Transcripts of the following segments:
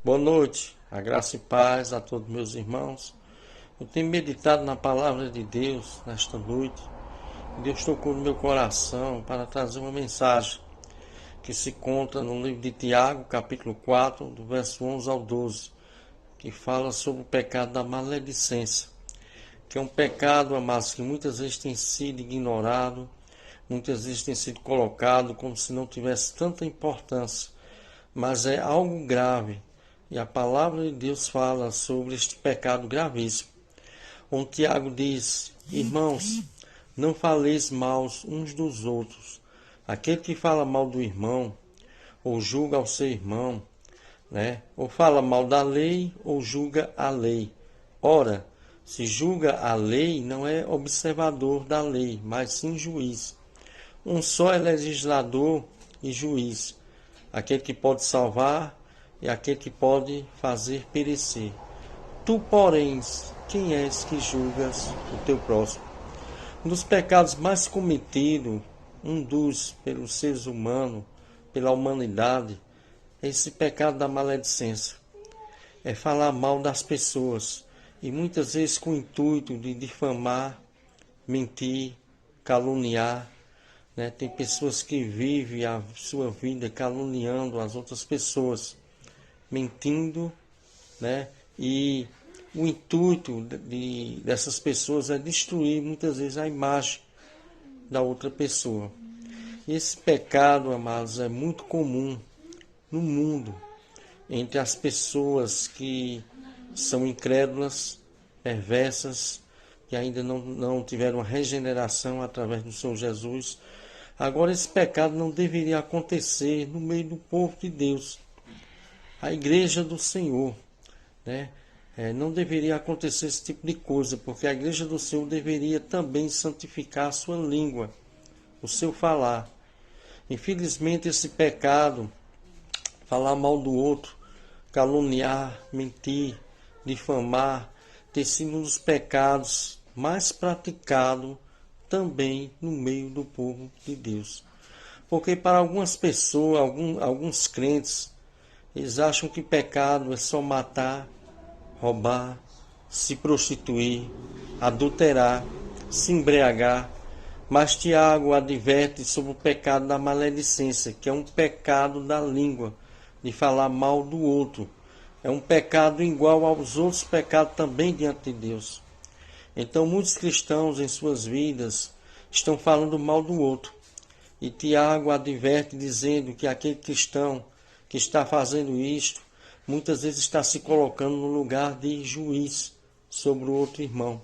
Boa noite, a graça e paz a todos meus irmãos. Eu tenho meditado na palavra de Deus nesta noite. Deus tocou no meu coração para trazer uma mensagem que se conta no livro de Tiago, capítulo 4, do verso 11 ao 12, que fala sobre o pecado da maledicência, que é um pecado, amados, que muitas vezes tem sido ignorado, muitas vezes tem sido colocado como se não tivesse tanta importância, mas é algo grave. E a palavra de Deus fala sobre este pecado gravíssimo. Onde Tiago diz: Irmãos, não faleis mal uns dos outros. Aquele que fala mal do irmão, ou julga ao seu irmão, ou fala mal da lei, ou julga a lei. Ora, se julga a lei, não é observador da lei, mas sim juiz. Um só é legislador e juiz, aquele que pode salvar e aquele que pode fazer perecer. Tu, porém, quem és que julgas o teu próximo? Um dos pecados mais cometidos, pelos seres humanos, pela humanidade, é esse pecado da maledicência. É falar mal das pessoas, e muitas vezes com o intuito de difamar, mentir, caluniar. Tem pessoas que vivem a sua vida caluniando as outras pessoas, mentindo, e o intuito dessas pessoas é destruir muitas vezes a imagem da outra pessoa. E esse pecado, amados, é muito comum no mundo, entre as pessoas que são incrédulas, perversas, que ainda não tiveram a regeneração através do Senhor Jesus. Agora, esse pecado não deveria acontecer no meio do povo de Deus, a igreja do Senhor, não deveria acontecer esse tipo de coisa, porque a igreja do Senhor deveria também santificar a sua língua, o seu falar. Infelizmente, esse pecado, falar mal do outro, caluniar, mentir, difamar, tem sido um dos pecados mais praticados também no meio do povo de Deus. Porque para algumas pessoas, alguns crentes, eles acham que pecado é só matar, roubar, se prostituir, adulterar, se embriagar. Mas Tiago adverte sobre o pecado da maledicência, que é um pecado da língua, de falar mal do outro. É um pecado igual aos outros pecados também diante de Deus. Então muitos cristãos em suas vidas estão falando mal do outro. E Tiago adverte dizendo que aquele cristão que está fazendo isto, muitas vezes está se colocando no lugar de juiz sobre o outro irmão.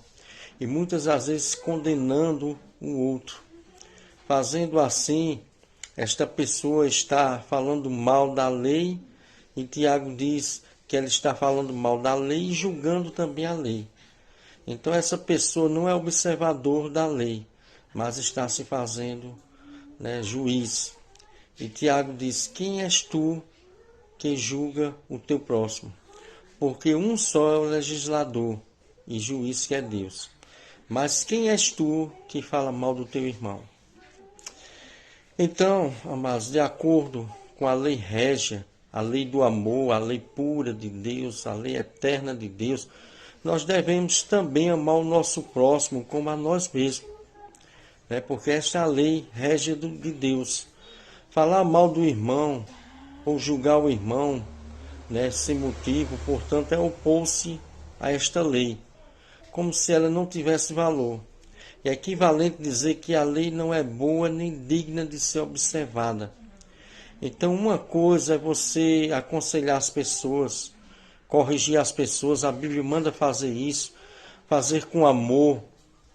E muitas das vezes condenando o outro. Fazendo assim, esta pessoa está falando mal da lei, e Tiago diz que ela está falando mal da lei e julgando também a lei. Então essa pessoa não é observador da lei, mas está se fazendo juiz. E Tiago diz: quem és tu que julga o teu próximo? Porque um só é o legislador e juiz, que é Deus. Mas quem és tu que fala mal do teu irmão? Então, amados, de acordo com a lei régia, a lei do amor, a lei pura de Deus, a lei eterna de Deus, nós devemos também amar o nosso próximo como a nós mesmos. Porque esta é a lei régia de Deus. Falar mal do irmão ou julgar o irmão, sem motivo, portanto, é opor-se a esta lei, como se ela não tivesse valor. É equivalente dizer que a lei não é boa nem digna de ser observada. Então, uma coisa é você aconselhar as pessoas, corrigir as pessoas, a Bíblia manda fazer isso, fazer com amor,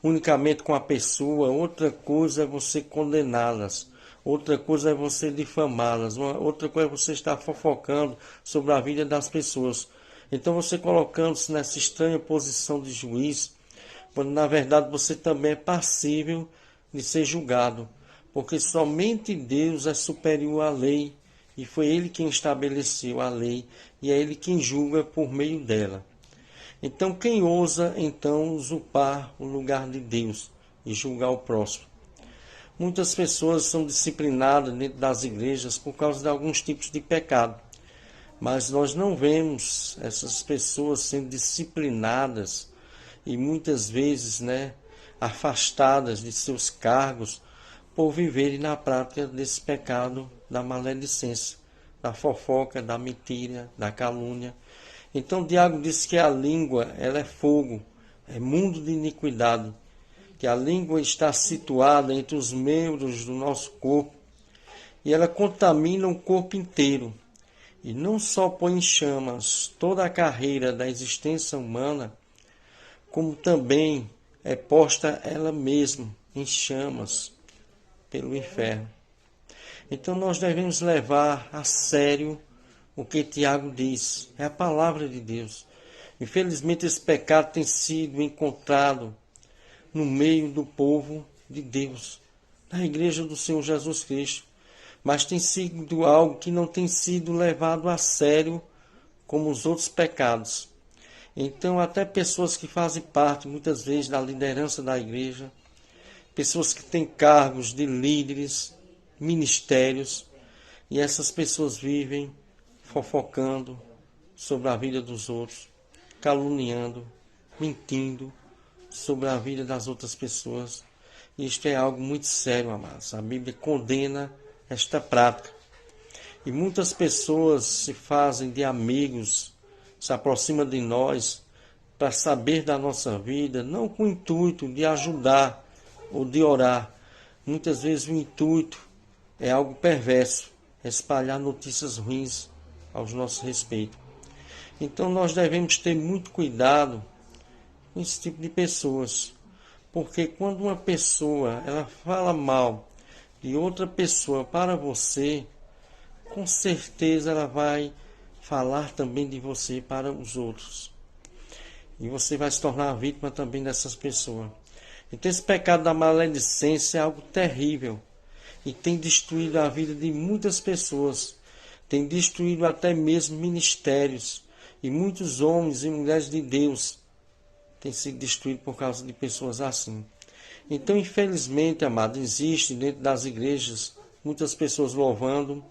unicamente com a pessoa. Outra coisa é você condená-las. Outra coisa é você difamá-las. Outra coisa é você estar fofocando sobre a vida das pessoas. Então você colocando-se nessa estranha posição de juiz, quando na verdade você também é passível de ser julgado. Porque somente Deus é superior à lei. E foi Ele quem estabeleceu a lei. E é Ele quem julga por meio dela. Então quem ousa então usurpar o lugar de Deus e julgar o próximo? Muitas pessoas são disciplinadas dentro das igrejas por causa de alguns tipos de pecado. Mas nós não vemos essas pessoas sendo disciplinadas e muitas vezes, né, afastadas de seus cargos por viverem na prática desse pecado da maledicência, da fofoca, da mentira, da calúnia. Então Tiago diz que a língua, ela é fogo, é mundo de iniquidade, que a língua está situada entre os membros do nosso corpo e ela contamina o corpo inteiro. E não só põe em chamas toda a carreira da existência humana, como também é posta ela mesma em chamas pelo inferno. Então nós devemos levar a sério o que Tiago diz. É a palavra de Deus. Infelizmente esse pecado tem sido encontrado no meio do povo de Deus, na igreja do Senhor Jesus Cristo. Mas tem sido algo que não tem sido levado a sério como os outros pecados. Então até pessoas que fazem parte muitas vezes da liderança da igreja, pessoas que têm cargos de líderes, ministérios, e essas pessoas vivem fofocando sobre a vida dos outros, caluniando, mentindo sobre a vida das outras pessoas. Isto é algo muito sério, amados. A Bíblia condena esta prática. E muitas pessoas se fazem de amigos, se aproximam de nós para saber da nossa vida, não com o intuito de ajudar ou de orar. Muitas vezes o intuito é algo perverso, é espalhar notícias ruins aos nossos respeitos. Então nós devemos ter muito cuidado com esse tipo de pessoas, porque quando uma pessoa ela fala mal de outra pessoa para você, com certeza ela vai falar também de você para os outros. E você vai se tornar vítima também dessas pessoas. Então esse pecado da maledicência é algo terrível e tem destruído a vida de muitas pessoas, tem destruído até mesmo ministérios, e muitos homens e mulheres de Deus têm sido destruídos por causa de pessoas assim. Então, infelizmente, amado, existe dentro das igrejas muitas pessoas louvando,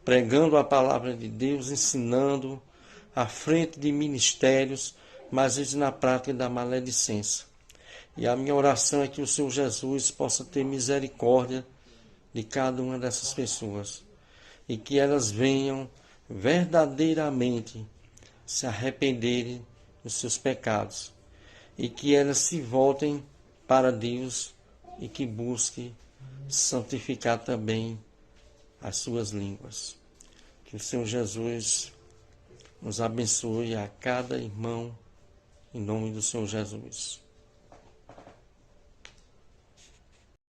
pregando a palavra de Deus, ensinando, à frente de ministérios, mas eles na prática da maledicência. E a minha oração é que o Senhor Jesus possa ter misericórdia de cada uma dessas pessoas e que elas venham verdadeiramente se arrependerem dos seus pecados e que elas se voltem para Deus e que busquem santificar também as suas línguas. Que o Senhor Jesus nos abençoe a cada irmão em nome do Senhor Jesus.